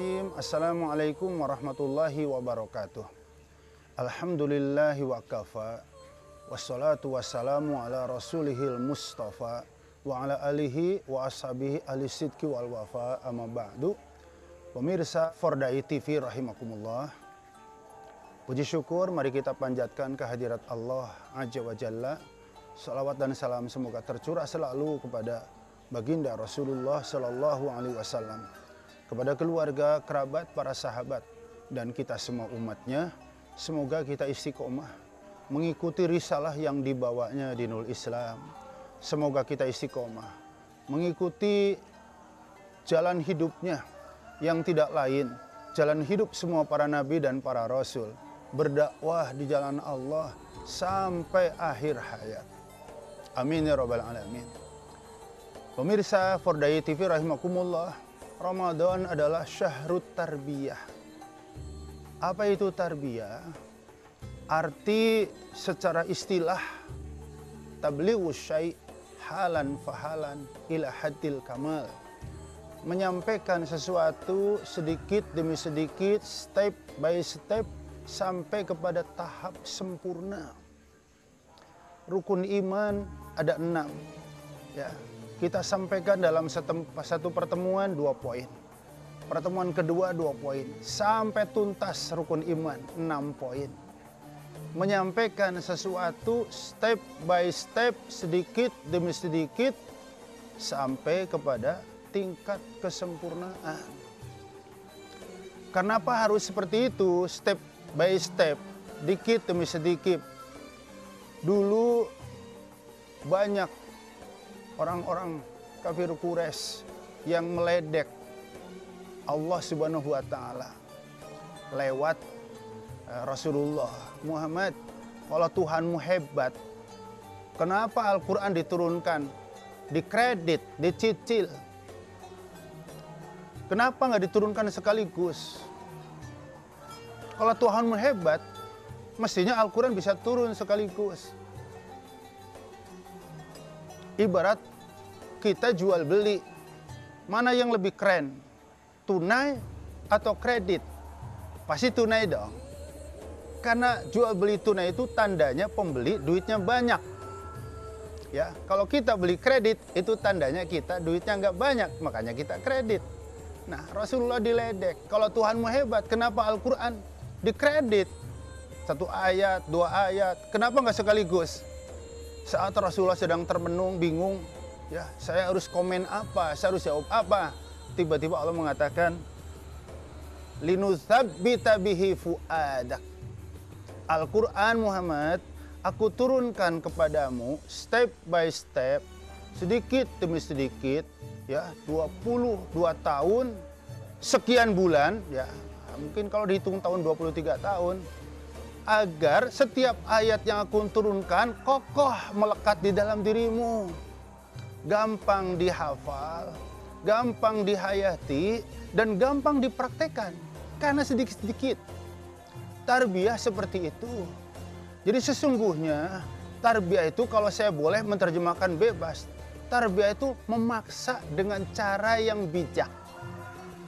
Bismillahirrahmanirrahim. Assalamualaikum warahmatullahi wabarakatuh. Alhamdulillahi wa kafa. Wassalatu wassalamu ala rasulihil mustafa. Wa ala alihi wa ashabihi ahli sidki wal wafa amma ba'du. Pemirsa Fordai TV rahimakumullah. Puji syukur mari kita panjatkan kehadirat Allah Azza wa Jalla. Salawat dan salam semoga tercurah selalu kepada baginda Rasulullah Sallallahu Alaihi Wasallam, kepada keluarga, kerabat, para sahabat, dan kita semua umatnya. Semoga kita istiqomah mengikuti risalah yang dibawanya dinul Islam. Semoga kita istiqomah mengikuti jalan hidupnya yang tidak lain, jalan hidup semua para nabi dan para rasul, berdakwah di jalan Allah sampai akhir hayat. Amin ya rabbal alamin. Pemirsa Fordai TV rahimakumullah, Ramadan adalah syahrut tarbiyah. Apa itu tarbiyah? Arti secara istilah tablighu syai' halan fahalan ila haddil kamal. Menyampaikan sesuatu sedikit demi sedikit, step by step sampai kepada tahap sempurna. Rukun iman ada 6. Ya. Kita sampaikan dalam satu pertemuan 2 poin. Pertemuan kedua 2 poin. Sampai tuntas rukun iman 6 poin. Menyampaikan sesuatu step by step, sedikit demi sedikit, sampai kepada tingkat kesempurnaan. Kenapa harus seperti itu? Step by step, dikit demi sedikit. Dulu banyak orang-orang kafir Quraisy yang meledek Allah Subhanahu wa taala lewat Rasulullah Muhammad. Kalau Tuhanmu hebat, kenapa Al-Qur'an diturunkan, dikredit, dicicil? Kenapa nggak diturunkan sekaligus? Kalau Tuhanmu hebat, mestinya Al-Qur'an bisa turun sekaligus. Ibarat kita jual beli, mana yang lebih keren? Tunai atau kredit? Pasti tunai dong. Karena jual beli tunai itu tandanya pembeli duitnya banyak. Ya, kalau kita beli kredit itu tandanya kita duitnya nggak banyak, makanya kita kredit. Nah, Rasulullah diledek. Kalau Tuhanmu hebat, kenapa Al-Quran dikredit? 1 ayat, 2 ayat, kenapa nggak sekaligus? Saat Rasulullah sedang termenung, bingung, ya, saya harus komen apa, saya harus jawab apa? Tiba-tiba Allah mengatakan, linutsabbita bihi fuadak. Al-Quran Muhammad, aku turunkan kepadamu step by step, sedikit demi sedikit, ya, 22 tahun, sekian bulan, ya, mungkin kalau dihitung tahun 23 tahun, agar setiap ayat yang aku turunkan kokoh melekat di dalam dirimu, gampang dihafal, gampang dihayati, dan gampang dipraktekkan karena sedikit-sedikit. Tarbiyah seperti itu. Jadi sesungguhnya tarbiyah itu, kalau saya boleh menerjemahkan bebas, tarbiyah itu memaksa dengan cara yang bijak,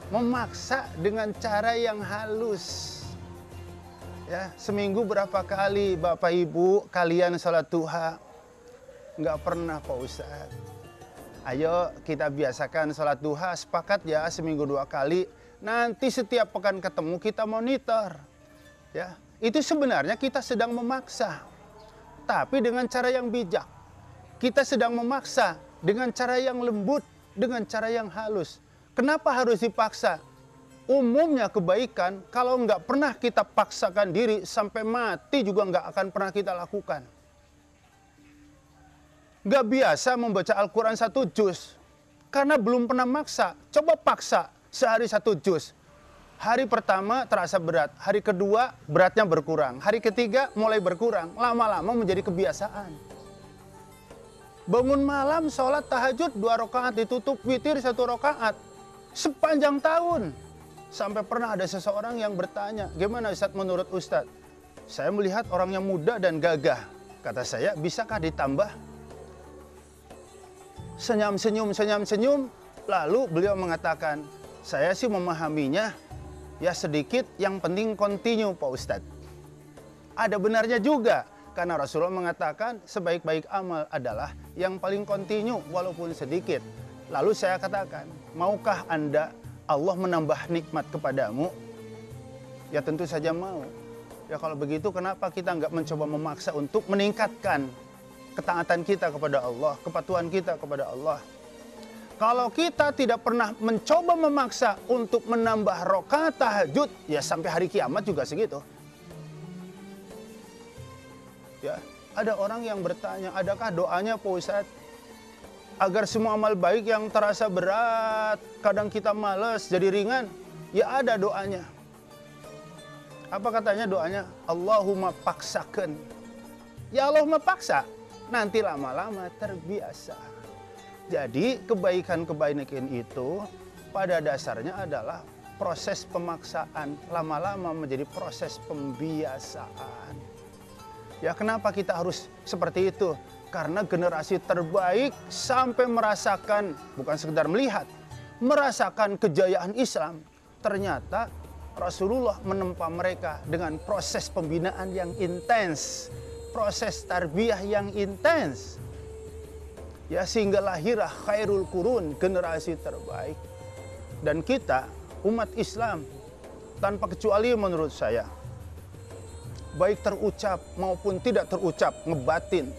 memaksa dengan cara yang halus. Ya, seminggu berapa kali Bapak Ibu kalian sholat duha? Nggak pernah Pak Ustaz. Ayo kita biasakan sholat duha, sepakat ya, seminggu 2 kali. Nanti setiap pekan ketemu kita monitor. Ya, itu sebenarnya kita sedang memaksa, tapi dengan cara yang bijak. Kita sedang memaksa dengan cara yang lembut, dengan cara yang halus. Kenapa harus dipaksa? Umumnya kebaikan, kalau nggak pernah kita paksakan diri, sampai mati juga nggak akan pernah kita lakukan. Nggak biasa membaca Al-Quran 1 juz, karena belum pernah maksa. Coba paksa sehari 1 juz. Hari pertama terasa berat, hari kedua beratnya berkurang, hari ketiga mulai berkurang, lama-lama menjadi kebiasaan. Bangun malam, sholat tahajud 2 rakaat, ditutup witir 1 rakaat, sepanjang tahun. Sampai pernah ada seseorang yang bertanya, gimana Ustaz menurut Ustaz? Saya melihat orangnya muda dan gagah. Kata saya, bisakah ditambah? Senyum-senyum. Lalu beliau mengatakan, saya sih memahaminya Ya sedikit, yang penting continue Pak Ustadz. Ada benarnya juga, karena Rasulullah mengatakan sebaik-baik amal adalah yang paling continue walaupun sedikit. Lalu saya katakan, maukah Anda Allah menambah nikmat kepadamu? Ya tentu saja mau. Ya kalau begitu kenapa kita nggak mencoba memaksa untuk meningkatkan ketaatan kita kepada Allah, kepatuhan kita kepada Allah. Kalau kita tidak pernah mencoba memaksa untuk menambah rakaat tahajud, ya sampai hari kiamat juga segitu. Ya, ada orang yang bertanya, adakah doanya Pak Ustadz? Agar semua amal baik yang terasa berat, kadang kita malas jadi ringan, ya ada doanya. Apa katanya doanya? Allahumma paksakan. Ya Allahumma paksa, nanti lama-lama terbiasa. Jadi kebaikan-kebaikan itu pada dasarnya adalah proses pemaksaan, lama-lama menjadi proses pembiasaan. Ya kenapa kita harus seperti itu? Karena generasi terbaik sampai merasakan, bukan sekedar melihat, merasakan kejayaan Islam. Ternyata Rasulullah menempa mereka dengan proses pembinaan yang intens, proses tarbiyah yang intens. Ya sehingga lahirlah khairul qurun, generasi terbaik. Dan kita umat Islam tanpa kecuali menurut saya, baik terucap maupun tidak terucap, ngebatin,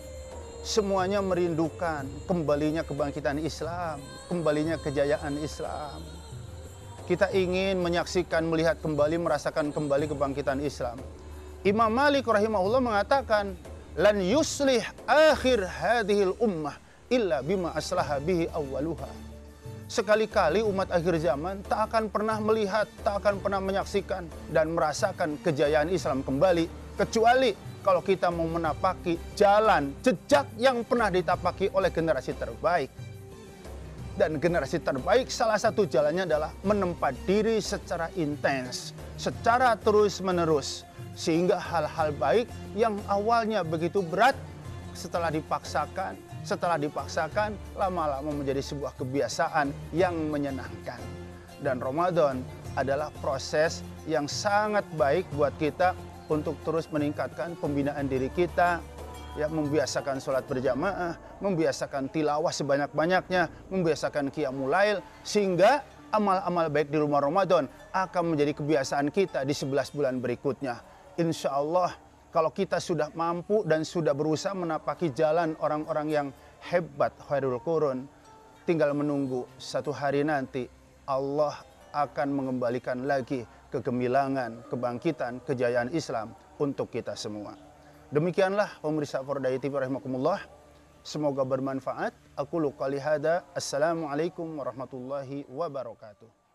semuanya merindukan kembalinya kebangkitan Islam, kembalinya kejayaan Islam. Kita ingin menyaksikan, melihat kembali, merasakan kembali kebangkitan Islam. Imam Malik rahimahullah mengatakan, lan yuslih akhir hadhil ummah illa bima aslaha bihi awwaluha. Sekali-kali umat akhir zaman tak akan pernah melihat, tak akan pernah menyaksikan dan merasakan kejayaan Islam kembali, kecuali kalau kita mau menapaki jalan, jejak yang pernah ditapaki oleh generasi terbaik. Dan generasi terbaik salah satu jalannya adalah menempa diri secara intens, secara terus-menerus. Sehingga hal-hal baik yang awalnya begitu berat, setelah dipaksakan, lama-lama menjadi sebuah kebiasaan yang menyenangkan. Dan Ramadan adalah proses yang sangat baik buat kita untuk terus meningkatkan pembinaan diri kita, ya membiasakan sholat berjamaah, membiasakan tilawah sebanyak-banyaknya, membiasakan qiyamul lail, sehingga amal-amal baik di rumah Ramadan akan menjadi kebiasaan kita di 11 bulan berikutnya. Insya Allah kalau kita sudah mampu dan sudah berusaha menapaki jalan orang-orang yang hebat khairul qurun, tinggal menunggu satu hari nanti Allah akan mengembalikan lagi kegemilangan, kebangkitan, kejayaan Islam untuk kita semua. Demikianlah pemirsa Fardai TV rahimakumullah. Semoga bermanfaat. Aku qouli hadza. Assalamualaikum warahmatullahi wabarakatuh.